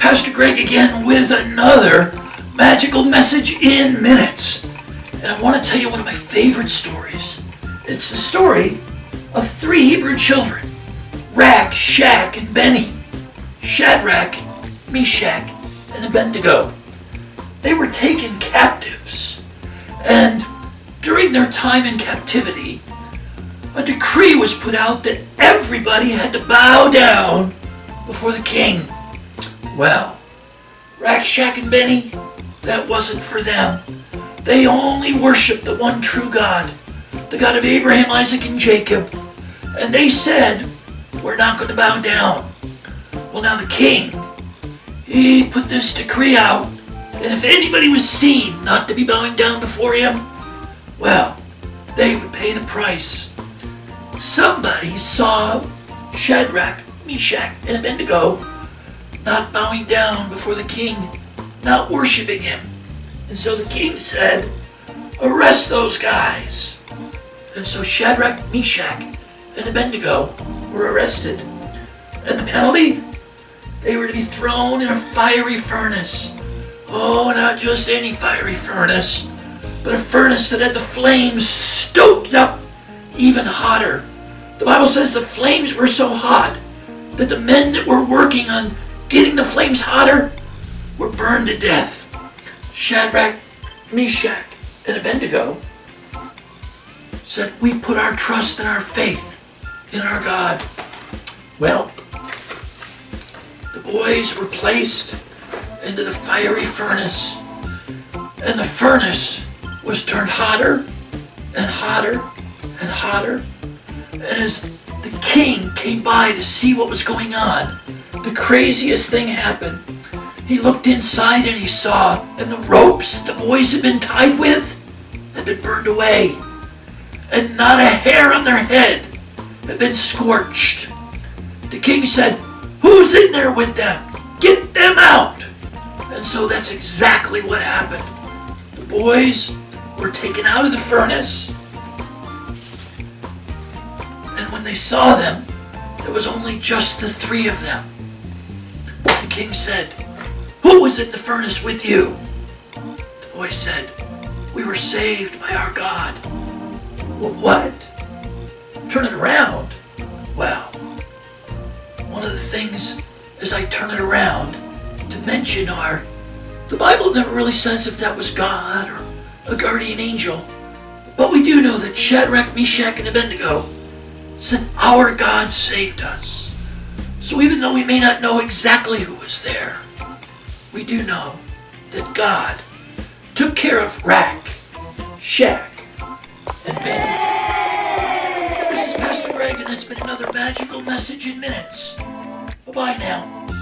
Pastor Greg again with another magical message in minutes. And I want to tell you one of my favorite stories. It's the story of three Hebrew children, Shadrach, and Bennie. Shadrach, Meshach, and Abendigo. They were taken captives, and during their time in captivity, a decree was put out that everybody had to bow down before the king. Well, Shadrach and Bennie, that wasn't for them. They only worshiped the one true God, the God of Abraham, Isaac, and Jacob. And they said, we're not going to bow down. Well, now the king, he put this decree out, and if anybody was seen not to be bowing down before him, well, they would pay the price. Somebody saw Shadrach, Meshach, and Abendigo not bowing down before the king, not worshiping him. And so the king said, arrest those guys. And so Shadrach, Meshach, and Abendigo were arrested. And the penalty? They were to be thrown in a fiery furnace. Oh, not just any fiery furnace, but a furnace that had the flames stoked up even hotter. The Bible says the flames were so hot that the men that were working on getting the flames hotter were burned to death. Shadrach, Meshach, and Abendigo said, we put our trust and our faith in our God. Well, the boys were placed into the fiery furnace, and the furnace was turned hotter and hotter and hotter. And as the king came by to see what was going on, the craziest thing happened. He looked inside and he saw, and the ropes that the boys had been tied with had been burned away, and not a hair on their head had been scorched. The king said, who's in there with them? Get them out! And so that's exactly what happened. The boys were taken out of the furnace, and when they saw them, there was only just the three of them. The king said, who was in the furnace with you? The boy said, we were saved by our God. Well, what? Turn it around? Well, one of the things as I turn it around to mention the Bible never really says if that was God or a guardian angel, but we do know that Shadrach, Meshach, and Abendigo said our God saved us. So even though we may not know exactly who was there, we do know that God took care of Shadrach, and Bennie. This is Pastor Greg, and it's been another magical message in minutes. Bye-bye now.